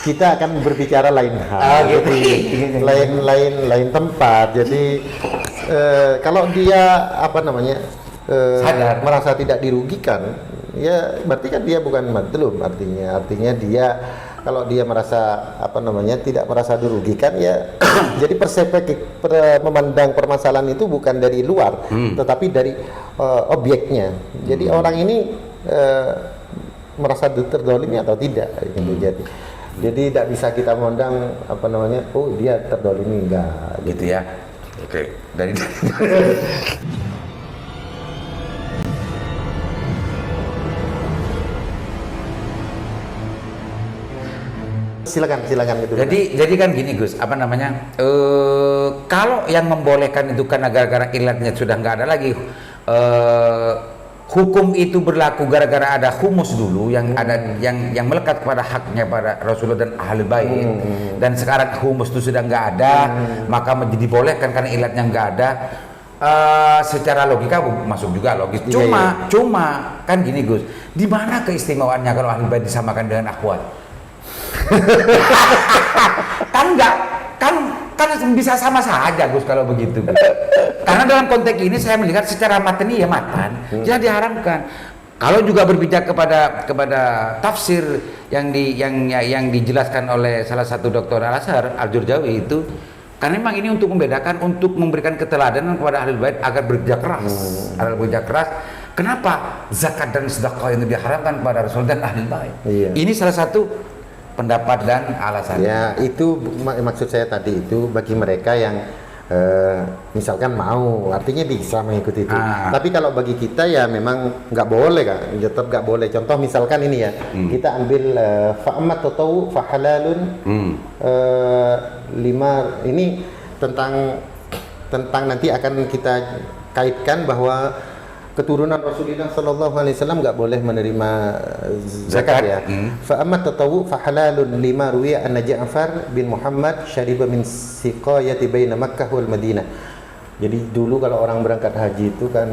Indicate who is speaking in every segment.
Speaker 1: Kita akan berbicara lain hal,
Speaker 2: gitu.
Speaker 1: jadi lain tempat. Jadi kalau dia
Speaker 2: Sadar.
Speaker 1: merasa tidak dirugikan, ya berarti kan dia bukan madlum. Artinya dia kalau dia merasa tidak merasa dirugikan, ya jadi perspektif memandang permasalahan itu bukan dari luar, tetapi dari objeknya. Jadi orang ini merasa terdolimi atau tidak gitu. Jadi tidak bisa kita memandang oh dia terdolimi, enggak
Speaker 2: Gitu ya. Oke. Dari
Speaker 1: silakan gitu.
Speaker 2: jadi kan gini Gus, kalau yang membolehkan itu karena gara-gara ilatnya sudah nggak ada lagi, hukum itu berlaku gara-gara ada humus dulu yang ada yang melekat kepada haknya pada Rasulullah dan ahli bait, dan sekarang humus itu sudah nggak ada, maka menjadi bolehkan karena ilatnya nggak ada. Secara logika masuk juga logis. Cuma kan gini Gus, di mana keistimewaannya kalau ahli bait disamakan dengan akhwat? kan bisa sama saja Gus kalau begitu. Karena dalam konteks ini saya melihat secara mateni ya matan, jadi diharamkan. Kalau juga berbicara kepada tafsir yang dijelaskan oleh salah satu dokter Al-Azhar Al-Jurjawi itu, karena memang ini untuk membedakan, untuk memberikan keteladanan kepada ahli bait agar bekerja keras. Kenapa zakat dan sedekah itu diharamkan kepada Rasul dan ahli bait?
Speaker 1: Iya.
Speaker 2: Ini salah satu pendapat dan alasan.
Speaker 1: Ya, itu maksud saya tadi, itu bagi mereka yang misalkan mau, artinya bisa mengikuti itu. Tapi kalau bagi kita ya memang nggak boleh kan, tetap nggak boleh. Contoh misalkan ini ya, kita ambil fa'amat tatawu fahalalun, ini tentang nanti akan kita kaitkan bahwa keturunan Rasulullah Sallallahu Alaihi Wasallam nggak boleh menerima zakat ya. Fa amma tatawu fa halalun lima ruwiya anna Ja'far bin Muhammad syariba min siqayati baina Makkah wal Madinah. Jadi dulu kalau orang berangkat haji itu kan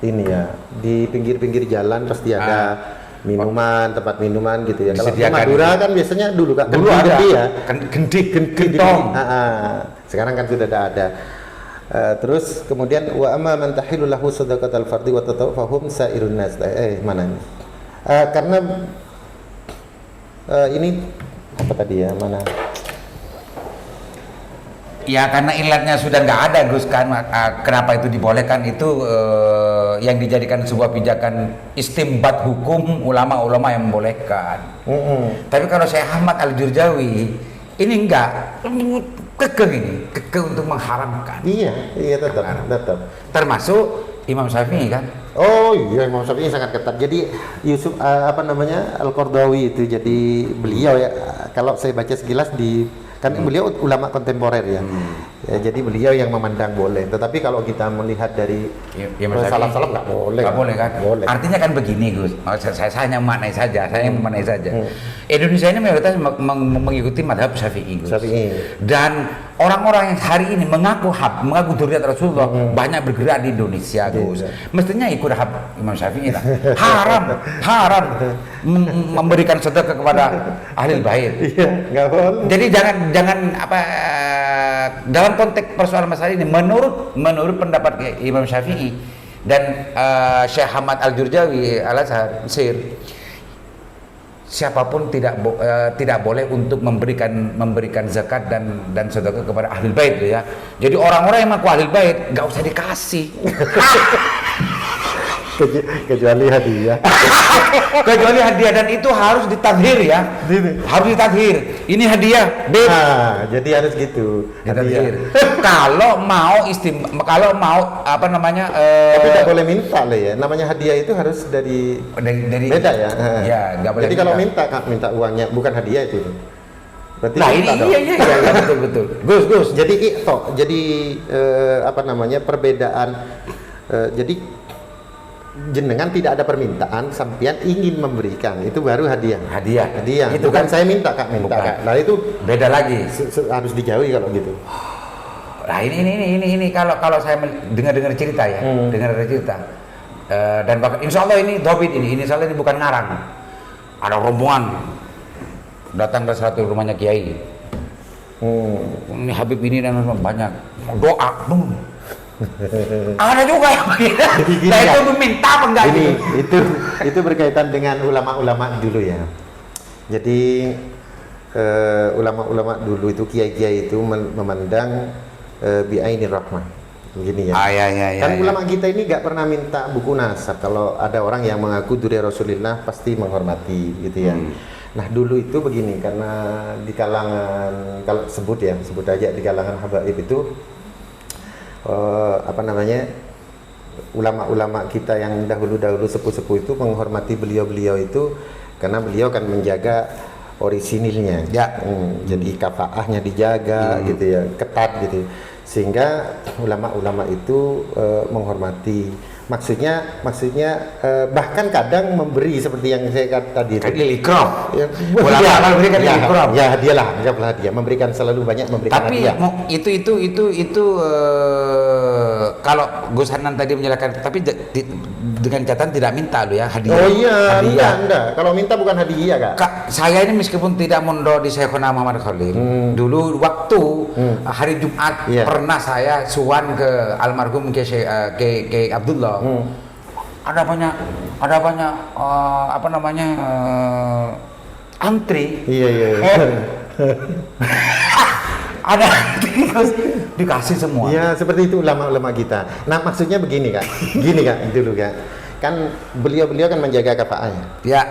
Speaker 1: ini ya, di pinggir-pinggir jalan pasti ada minuman, tempat minuman gitu ya. Kalau di Madura kan biasanya dulu Kak,
Speaker 2: dulu ada
Speaker 1: ya.
Speaker 2: Gentong.
Speaker 1: Sekarang kan sudah ada. Terus kemudian wa amma man tahilu lahu sadaqatul fardhi wa tatawu fahum sairun nas. Mana ini? Karena ini apa tadi ya? Mana?
Speaker 2: Ya karena ilatnya sudah nggak ada Gus kan, kenapa itu dibolehkan itu yang dijadikan sebuah pijakan istimbat hukum ulama-ulama yang membolehkan. Tapi kalau saya Ahmad Al-Jurjawi ini enggak, kekeh untuk mengharamkan.
Speaker 1: Iya tetap.
Speaker 2: Termasuk Imam Syafi'i kan?
Speaker 1: Oh iya, Imam Syafi'i sangat ketat. Jadi Yusuf Al-Qardawi itu, jadi beliau ya, kalau saya baca sekilas kan beliau ulama kontemporer ya. Jadi beliau yang memandang boleh. Tetapi kalau kita melihat dari salaf-salaf nggak boleh.
Speaker 2: Nggak boleh kan?
Speaker 1: Boleh.
Speaker 2: Artinya kan begini Gus, saya hanya memaknai saja. Indonesia ini mayoritas mengikuti madhab Syafi'i Gus. Dan orang-orang yang hari ini mengaku dzurriyyat Rasulullah banyak bergerak di Indonesia Gus. Mestinya ikut Imam Syafi'i lah. Haram memberikan sedekah kepada ahli bait.
Speaker 1: Iya, nggak boleh.
Speaker 2: Jadi jangan dalam konteks persoalan masalah ini, menurut pendapat Imam Syafi'i dan Syekh Ahmad Al-Jurjawi Al-Azhar Mesir, siapapun tidak boleh untuk memberikan zakat dan sedekah kepada ahli bait ya. Jadi orang-orang yang mengaku ahli bait nggak usah dikasih.
Speaker 1: Kecuali hadiah.
Speaker 2: Kecuali hadiah, dan itu harus ditadhir ya. Harus ditadhir. Ini hadiah, Beb.
Speaker 1: Jadi harus gitu.
Speaker 2: Ditadhir. Kalau mau
Speaker 1: tapi tidak boleh minta lah ya. Namanya hadiah itu harus dari beda ya.
Speaker 2: Ya, nggak boleh.
Speaker 1: Jadi kalau minta uangnya, bukan hadiah itu. Berarti
Speaker 2: nah ini iya betul. Gus.
Speaker 1: Jadi perbedaan. Jadi jenengan tidak ada permintaan, sampean ingin memberikan, itu baru hadiah. Itu kan saya minta Kak. Nah itu
Speaker 2: beda lagi,
Speaker 1: harus dijauhi kalau gitu.
Speaker 2: Nah ini kalau saya dengar cerita ya, dan bahkan insya Allah ini Dobit ini insya Allah ini bukan ngarang. Ada rombongan datang ke satu rumahnya kiai. Ini Habib ini dan banyak doa. Ada juga yang begitu. Nah, itu meminta apa enggak
Speaker 1: ini
Speaker 2: gitu?
Speaker 1: itu berkaitan dengan ulama-ulama dulu ya. Jadi ulama-ulama dulu itu kiai-kiai itu memandang bi'ainir rahmah. Begini ya. Kan ulama kita ini gak pernah minta buku nasab. Kalau ada orang yang mengaku duri Rasulullah pasti menghormati gitu ya. Nah dulu itu begini, karena di kalangan, kalau sebut aja di kalangan habaib itu ulama-ulama kita yang dahulu sepuh-sepuh itu menghormati beliau-beliau itu karena beliau kan menjaga orisinilnya ya. Jadi kafaahnya dijaga gitu ya, ketat gitu, sehingga ulama-ulama itu menghormati. Maksudnya bahkan kadang memberi seperti yang saya kata tadi itu.
Speaker 2: Ikram.
Speaker 1: Ulama memberikan ikram. Ya, dialah, anggaplah dia memberikan selalu banyak memberikan hadiah.
Speaker 2: Tapi itu kalau Gus Hanan tadi menjelaskan, tapi dengan catatan tidak minta lo ya hadiah.
Speaker 1: Oh iya, enggak. Kalau minta bukan hadiah, Kak.
Speaker 2: Saya ini meskipun tidak mondok di Syekhona Muhammad Khalil, dulu waktu hari Jumat pernah saya suan ke almarhum ke Abdullah. Ada banyak antri.
Speaker 1: Iya.
Speaker 2: Ada dikasih semua.
Speaker 1: Ya seperti itu ulama-ulama kita. Nah maksudnya begini Kak, dulu Kak. Kan beliau kan menjaga kafaahnya. Ya.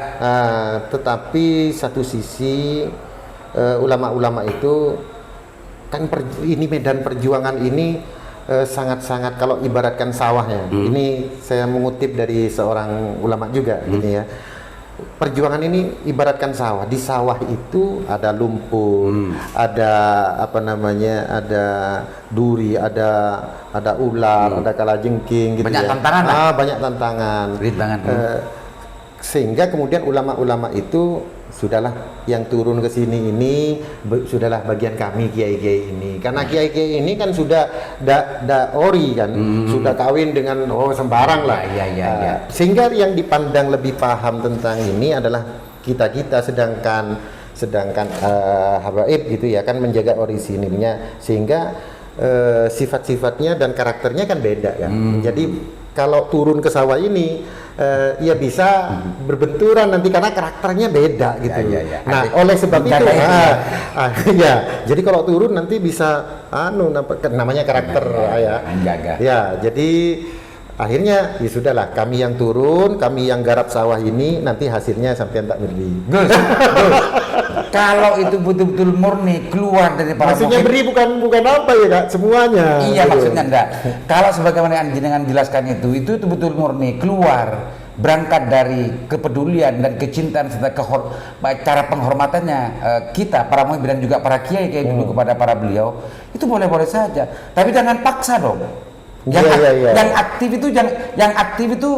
Speaker 1: Tetapi satu sisi ulama-ulama itu kan ini medan perjuangan ini sangat-sangat, kalau ibaratkan sawahnya. Ini saya mengutip dari seorang ulama juga gitu ya. Perjuangan ini ibaratkan sawah. Di sawah itu ada lumpur, ada ada duri, ada ular, ada kalajengking gitu.
Speaker 2: Banyak tantangan.
Speaker 1: Banyak tantangan. Sehingga kemudian ulama-ulama itu sudahlah yang turun ke sini ini sudahlah bagian kami kiai-kiai ini, karena kiai-kiai ini kan sudah ori kan, sudah kawin dengan sembarang lah. Sehingga yang dipandang lebih paham tentang ini adalah kita sedangkan habaib gitu ya kan menjaga orisinilnya, sehingga sifat-sifatnya dan karakternya kan beda kan. Jadi kalau turun ke sawah ini ya bisa berbenturan nanti karena karakternya beda gitu. Nah, oleh sebab itu jadi kalau turun nanti bisa namanya karakter ya. Jadi akhirnya ya sudahlah, kami yang turun, kami yang garap sawah ini, nanti hasilnya sampai tak beri.
Speaker 2: Gus. Kalau itu betul-betul murni keluar dari para
Speaker 1: maksudnya beri bukan apa ya Kak, semuanya.
Speaker 2: Iya gitu. Maksudnya enggak. Kalau sebagaimana jenengan jelaskan itu betul murni keluar, berangkat dari kepedulian dan kecintaan serta cara penghormatannya kita para muhib dan juga para kiai dulu kepada para beliau, itu boleh-boleh saja. Tapi jangan paksa dong. Yang aktif itu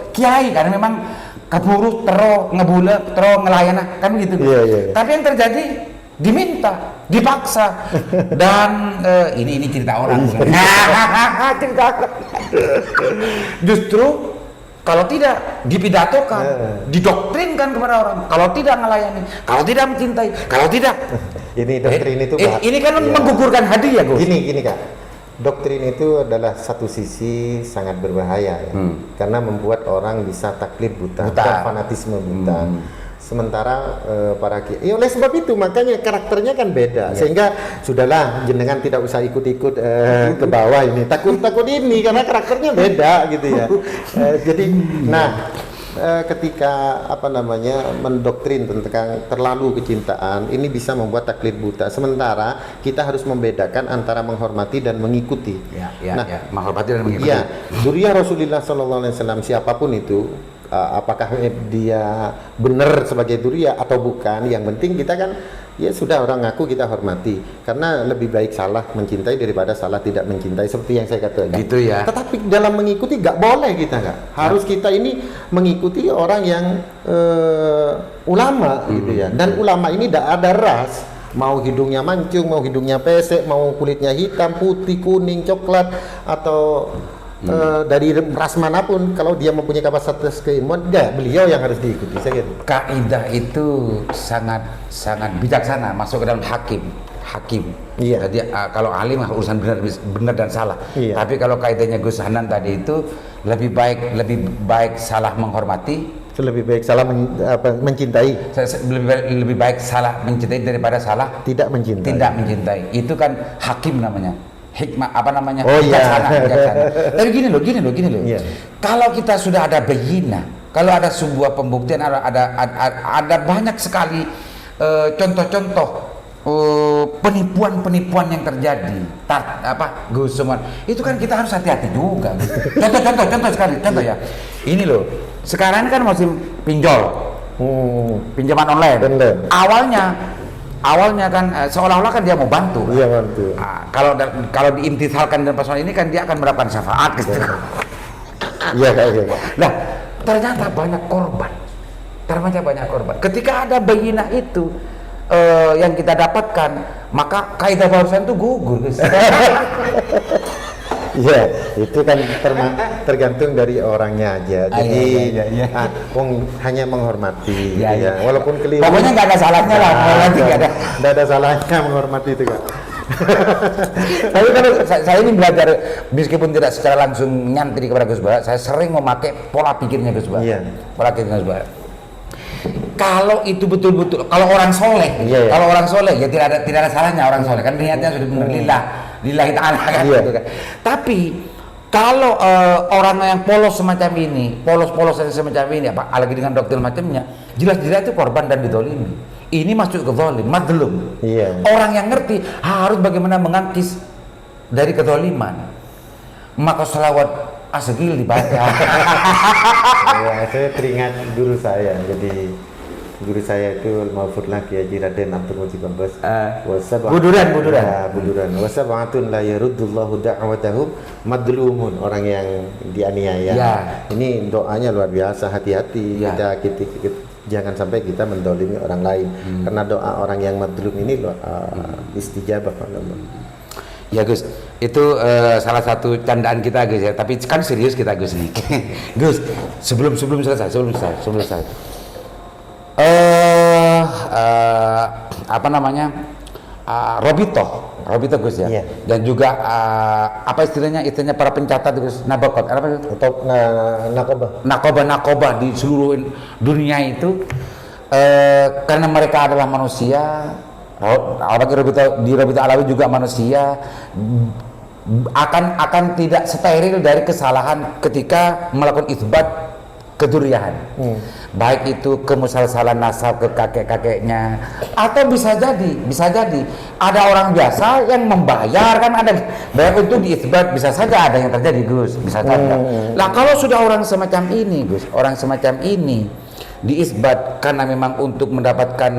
Speaker 2: kiai karena memang keburu ngebule ngelayana kan begitu. Tapi yang terjadi diminta, dipaksa dan ini cerita orang. Cerita justru kalau tidak dipidatokan, didoktrinkan kepada orang. Kalau tidak melayani, kalau tidak mencintai, kalau tidak
Speaker 1: ini doktrin itu
Speaker 2: ini kan menggugurkan hadiah, Gus.
Speaker 1: Gini Kak. Doktrin itu adalah satu sisi sangat berbahaya ya. Karena membuat orang bisa taklid buta. Dan fanatisme buta. Sementara para kiai, oleh sebab itu makanya karakternya kan beda, sehingga sudahlah jenengan tidak usah ikut-ikut ke bawah ini, takut ini karena karakternya beda gitu ya. Jadi ketika mendoktrin tentang terlalu kecintaan ini bisa membuat taklid buta. Sementara kita harus membedakan antara menghormati dan mengikuti.
Speaker 2: Menghormati dan mengikuti.
Speaker 1: Dzurriyyah Rasulullah SAW siapapun itu, apakah dia benar sebagai dzurriyyah atau bukan, yang penting kita kan ya sudah, orang ngaku kita hormati, karena lebih baik salah mencintai daripada salah tidak mencintai, seperti yang saya katakan
Speaker 2: gitu ya.
Speaker 1: Tetapi dalam mengikuti nggak boleh kita harus kita ini mengikuti orang yang ulama gitu ya. Dan ulama ini tidak ada ras, mau hidungnya mancung, mau hidungnya pesek, mau kulitnya hitam, putih, kuning, coklat, atau dari ras manapun, kalau dia mempunyai kapasitas keilmuan, ya beliau yang harus diikuti. Saya gitu.
Speaker 2: Kaidah itu sangat sangat bijaksana masuk ke dalam hakim.
Speaker 1: Iya.
Speaker 2: Jadi kalau alim urusan benar dan salah.
Speaker 1: Iya.
Speaker 2: Tapi kalau kaidahnya Gus Hanan tadi itu lebih baik salah menghormati,
Speaker 1: Lebih baik salah mencintai,
Speaker 2: lebih baik salah mencintai daripada salah
Speaker 1: tidak mencintai.
Speaker 2: Itu kan hakim namanya. Hikmah apa namanya?
Speaker 1: Oh, iya.
Speaker 2: Bijaksana. Tapi gini loh.
Speaker 1: Iya.
Speaker 2: Kalau kita sudah ada bayina, kalau ada sebuah pembuktian, ada banyak sekali contoh-contoh penipuan yang terjadi. Gus Suman. Itu kan kita harus hati-hati juga. Contoh ya. Ini loh. Sekarang kan musim pinjol. Pinjaman online.
Speaker 1: Bener.
Speaker 2: Awalnya kan seolah-olah kan dia mau bantu.
Speaker 1: Iya, bantu.
Speaker 2: Kalau diintisalkan dan persoalan ini kan dia akan mendapatkan syafaat gitu.
Speaker 1: Iya, kayak gitu.
Speaker 2: Nah, ternyata banyak korban. Ketika ada bayinah itu yang kita dapatkan, maka kaidah barusan itu gugur, guys.
Speaker 1: Iya, itu kan tergantung dari orangnya aja. Jadi,
Speaker 2: iya.
Speaker 1: hanya menghormati,
Speaker 2: Iya, iya.
Speaker 1: Walaupun keliru.
Speaker 2: Pokoknya nggak ada salahnya lah,
Speaker 1: Nggak ada salahnya menghormati itu, Kak.
Speaker 2: Tapi kalau saya ini belajar, meskipun tidak secara langsung nyantri kepada Gus Bara, saya sering memakai pola pikirnya Gus Bara.
Speaker 1: Iya.
Speaker 2: Pola pikirnya Gus Bara. Kalau itu betul-betul, kalau orang soleh,
Speaker 1: Iya.
Speaker 2: kalau orang soleh ya tidak ada salahnya orang soleh kan niatnya sudah benar lillahi ta'ala kan,
Speaker 1: Iya.
Speaker 2: gitu kan. Tapi kalau orang yang polos semacam ini, polos semacam ini, apalagi dengan doktrin macamnya, jelas-jelas itu korban dan didolimi. Ini masuk ke zalim, madlum.
Speaker 1: Iya.
Speaker 2: Orang yang ngerti harus bagaimana mengangkis dari kezaliman. Maka selawat asegil dibaca.
Speaker 1: Ya, saya teringat guru saya. Jadi guru saya itu Mahfudlah Kiai Haji Raden Abdul Mujib Abbas.
Speaker 2: Buduran.
Speaker 1: Ya, buduran. Wasab'atun la yaruddullahu da'watahum madlumun, orang yang dianiaya.
Speaker 2: Ya.
Speaker 1: Ini doanya luar biasa, hati-hati.
Speaker 2: Ya.
Speaker 1: Kita jangan sampai kita mendolimi orang lain. Karena doa orang yang madlum ini istijabah oleh Allah.
Speaker 2: Ya Gus, itu salah satu candaan kita Gus ya. Tapi kan serius kita Gus nih. Gus, sebelum selesai. Apa namanya? Robito Gus ya.
Speaker 1: Iya.
Speaker 2: Dan juga apa istilahnya para pencatat Gus, nabakot apa itu?
Speaker 1: Atau
Speaker 2: Nakoba di seluruh dunia itu karena mereka adalah manusia. Di Robito Alawi juga manusia akan tidak steril dari kesalahan ketika melakukan isbat kedurian. Baik itu kemusalsalan nasab ke kakek-kakeknya, atau bisa jadi ada orang biasa yang membayar, kan ada bayar untuk diisbat, bisa saja ada yang terjadi Gus, bisa saja. Lah kalau sudah orang semacam ini Gus, diisbat karena memang untuk mendapatkan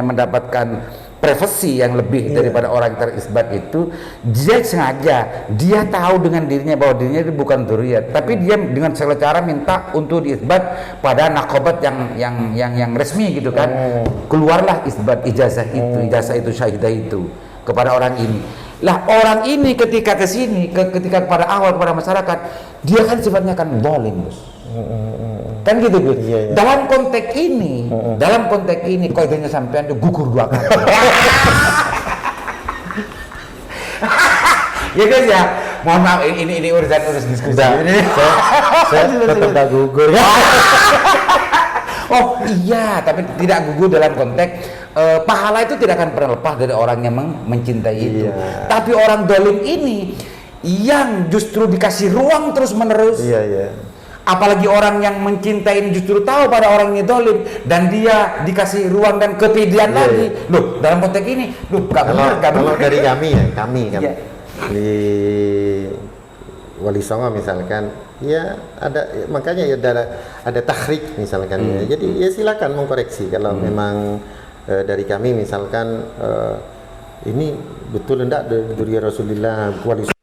Speaker 2: mendapatkan privasi yang lebih daripada orang yang terisbat itu, dia sengaja, dia tahu dengan dirinya bahwa dirinya itu bukan dzurriyyah, tapi dia dengan segala cara minta untuk diisbat pada nakobat yang resmi gitu kan. Keluarlah isbat ijazah itu syahidah itu kepada orang ini. Lah orang ini ketika ketika kepada masyarakat, dia kan sifatnya kan zalim Gus. Kan gitu Gus.
Speaker 1: Iya.
Speaker 2: Dalam konteks ini kaidahnya sampean itu gugur 2 kali. Ya guys ya, mohon maaf ini urusan diskusi.
Speaker 1: Saya tetap tak gugur.
Speaker 2: Oh iya, tapi tidak gugur dalam konteks pahala itu tidak akan pernah lepas dari orang yang mencintai itu.
Speaker 1: Iya.
Speaker 2: Tapi orang dolim ini yang justru dikasih ruang terus menerus.
Speaker 1: Iya.
Speaker 2: Apalagi orang yang mencintai justru tahu pada orang ini dolim dan dia dikasih ruang dan kepedean lagi. Loh, dalam konteks ini,
Speaker 1: Kalau dari kami kan
Speaker 2: Iya.
Speaker 1: di Wali Songo misalkan, ya ada, makanya ya ada tahrik misalkan ya. Jadi ya silakan mengkoreksi kalau memang dari kami misalkan ini betul enggak dari Rasulullah Wali Songo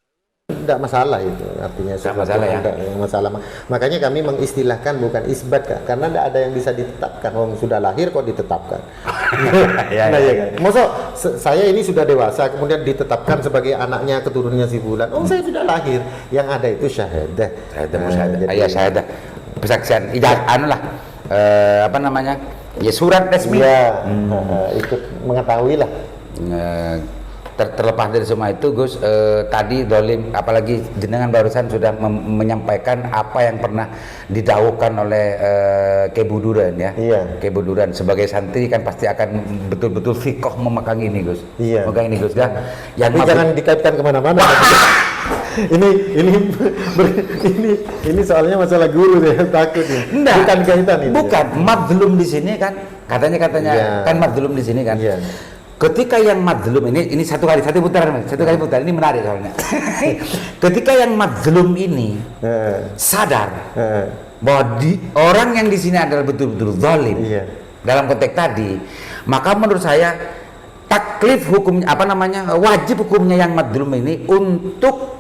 Speaker 1: tidak masalah itu, artinya
Speaker 2: Tidak masalah ya?
Speaker 1: Tidak masalah. Makanya kami mengistilahkan bukan isbat Kak, karena tidak ada yang bisa ditetapkan. Orang sudah lahir kok ditetapkan.
Speaker 2: Ya,
Speaker 1: Nah,
Speaker 2: ya.
Speaker 1: ya kan? Maksud saya ini sudah dewasa kemudian ditetapkan sebagai anaknya keturunannya si Fulan. Oh saya sudah lahir, yang ada itu syahadah.
Speaker 2: Iya syahadah. Persaksian anu lah. Apa namanya? Ya surat resmi.
Speaker 1: Iya, ikut mengetahui lah.
Speaker 2: Terlepas dari semua itu Gus, tadi dolim, apalagi jenengan barusan sudah menyampaikan apa yang pernah didawuhkan oleh Kebuduran ya.
Speaker 1: Iya.
Speaker 2: Kebuduran sebagai santri kan pasti akan betul-betul fikoh memegang ini Gus.
Speaker 1: Iya.
Speaker 2: Memegang ini Gus kan.
Speaker 1: Tapi jangan dikaitkan kemana-mana. ini soalnya masalah guru ya, takut ya.
Speaker 2: Enggak.
Speaker 1: Bukan kaitan ini.
Speaker 2: Bukan, madzlum di sini kan katanya
Speaker 1: Iya.
Speaker 2: kan madzlum di sini kan.
Speaker 1: Iya.
Speaker 2: Ketika yang madzlum ini satu kali putar ini menarik soalnya. Ketika yang madzlum ini sadar bahwa orang yang di sini adalah betul-betul zalim.
Speaker 1: Iya.
Speaker 2: Dalam konteks tadi, maka menurut saya taklif hukum wajib hukumnya yang madzlum ini untuk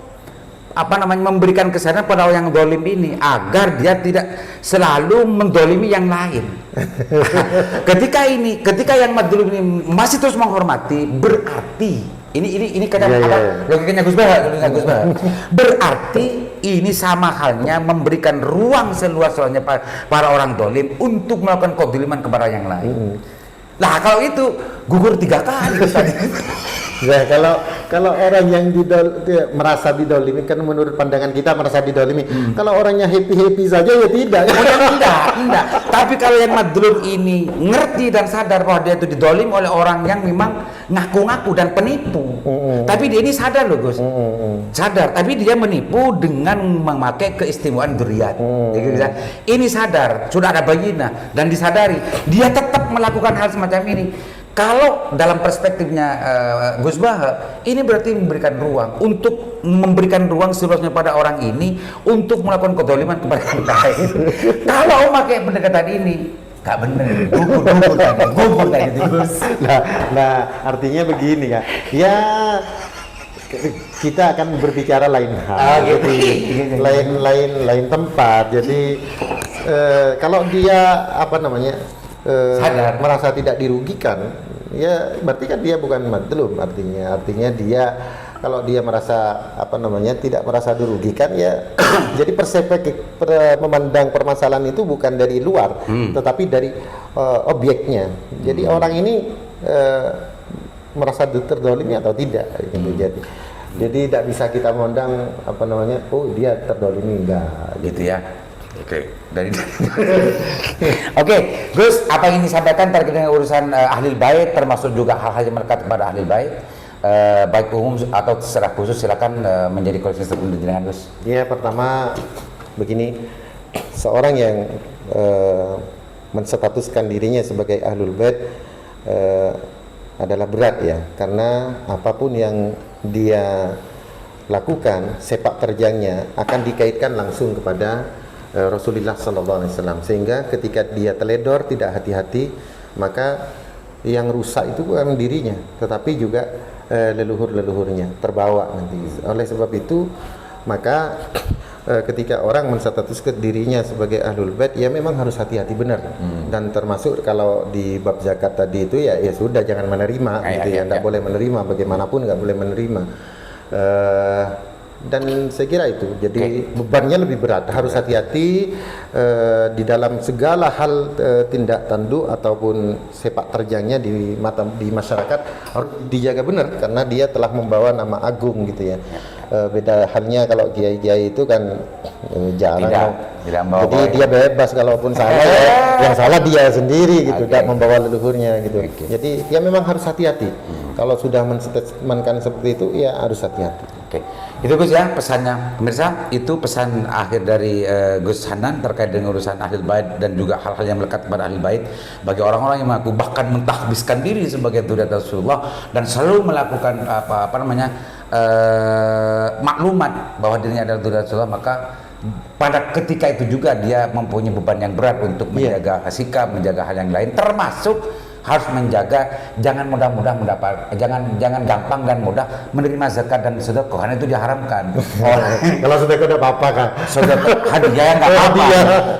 Speaker 2: memberikan kesadaran pada orang yang zalim ini agar dia tidak selalu mendolimi yang lain. ketika yang madzlum ini masih terus menghormati, berarti ini kadang logikanya Gus Bah. Berarti ini sama halnya memberikan ruang seluas-luasnya para orang zalim untuk melakukan kedzaliman kepada yang lain. Lah kalau itu gugur 3 kali tadi.
Speaker 1: Ya kalau orang yang merasa didolimi kan menurut pandangan kita merasa didolimi. Kalau orangnya happy saja ya tidak.
Speaker 2: Enggak. Tapi kalau yang madzlum ini ngerti dan sadar bahwa dia itu didolim oleh orang yang memang ngaku-ngaku dan penipu. Tapi dia ini sadar loh Gus. Sadar, tapi dia menipu dengan memakai keistimewaan dzurriyyat. Ini sadar, sudah ada bayinah dan disadari, dia tetap melakukan hal semacam ini. Kalau dalam perspektifnya Gus Bah, ini berarti memberikan ruang seluasnya pada orang ini untuk melakukan kedzaliman kepada yang lain. Kalau pakai pendekatan ini, gak bener, gugur tadi Gus.
Speaker 1: Nah, artinya begini Kak. Ya kita akan berbicara lain hal, lain tempat. Jadi kalau dia sadar, merasa tidak dirugikan, ya berarti kan dia bukan madzlum. Artinya dia kalau dia merasa tidak merasa dirugikan, ya jadi perspektif memandang permasalahan itu bukan dari luar, tetapi dari objeknya. Jadi orang ini merasa terdolimi atau tidak gitu. Jadi tidak bisa kita memandang oh dia terdolimi, enggak
Speaker 2: gitu ya. Oke, Gus, apa yang disampaikan terkait dengan urusan ahli bait, termasuk juga hal-hal yang melekat kepada ahli bait, baik umum atau secara khusus, silakan menjadi konsensus dengan Gus.
Speaker 1: Ya, pertama begini, seorang yang menstatuskan dirinya sebagai ahlul bait adalah berat ya, karena apapun yang dia lakukan, sepak terjangnya akan dikaitkan langsung kepada Rasulullah SAW, sehingga ketika dia teledor, tidak hati-hati, maka yang rusak itu bukan dirinya, tetapi juga leluhur-leluhurnya terbawa nanti. Oleh sebab itu, maka ketika orang menstatuskan dirinya sebagai ahlul bait, ya memang harus hati-hati benar. Dan termasuk kalau di bab zakat tadi itu ya sudah jangan menerima, tidak boleh menerima, bagaimanapun nggak boleh menerima. Dan saya kira itu, jadi bebannya lebih berat, harus hati-hati di dalam segala hal tindak tanduk ataupun sepak terjangnya di masyarakat harus dijaga benar, karena dia telah membawa nama agung gitu ya. Beda halnya kalau kiai-kiai itu kan jarang, jadi dia bebas kalaupun salah yang salah dia sendiri gitu, tidak membawa leluhurnya gitu. Jadi ya memang harus hati-hati. Kalau sudah menstatementkan seperti itu ya harus hati-hati.
Speaker 2: Itu Gus ya pesannya. Pemirsa, itu pesan akhir dari Gus Hanan terkait dengan urusan ahli bait dan juga hal-hal yang melekat kepada ahli bait bagi orang-orang yang mengaku bahkan mentahbiskan diri sebagai dzurriyyat Rasulullah dan selalu melakukan maklumat bahwa dirinya adalah dzurriyyat Rasulullah, maka pada ketika itu juga dia mempunyai beban yang berat untuk menjaga sikap, menjaga hal yang lain, termasuk harus menjaga jangan mudah-mudah jangan gampang dan mudah menerima zakat dan sedekah karena itu diharamkan.
Speaker 1: Kalau sedekah udah apa-apa kan?
Speaker 2: Sedekah hadiah nggak apa-apa.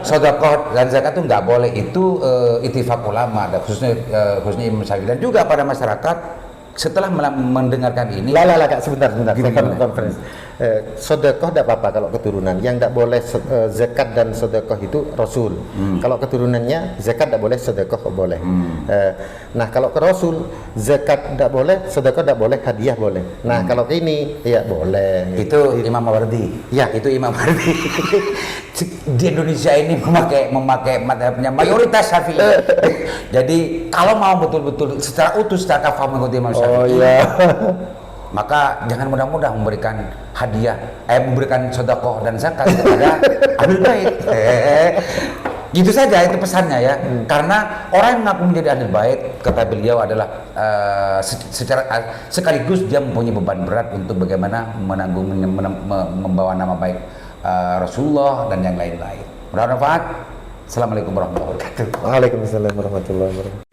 Speaker 2: Sedekah dan zakat itu nggak boleh, itu ittifaq ulama, khususnya Imam Syafi'i dan juga pada masyarakat setelah mendengarkan ini.
Speaker 1: Kak, sebentar. Saya conference. Sedekah tidak apa-apa kalau keturunan. Yang tidak boleh zakat dan sedekah itu Rasul. Kalau keturunannya zakat tidak boleh, sedekah boleh. Nah, kalau ke Rasul zakat tidak boleh, sedekah tidak boleh, hadiah boleh. Nah, kalau ke ini ya boleh.
Speaker 2: Itu Imam Mawardi.
Speaker 1: Ya,
Speaker 2: itu Imam Mawardi. Di Indonesia ini memakai madhabnya mayoritas Syafi'i. Jadi kalau mau betul-betul secara utuh secara kafah mengikuti Imam Syafi'i,
Speaker 1: oh iya,
Speaker 2: maka jangan mudah-mudah memberikan hadiah, memberikan sedekah dan zakat kepada Ahlul Bait. Gitu saja itu pesannya ya. Karena orang yang mengaku menjadi Ahlul Bait, kata beliau adalah sekaligus dia mempunyai beban berat untuk bagaimana menanggung membawa nama baik Rasulullah dan yang lain-lain. Bermanfaat. Assalamualaikum warahmatullahi wabarakatuh.
Speaker 1: Waalaikumsalam warahmatullahi wabarakatuh.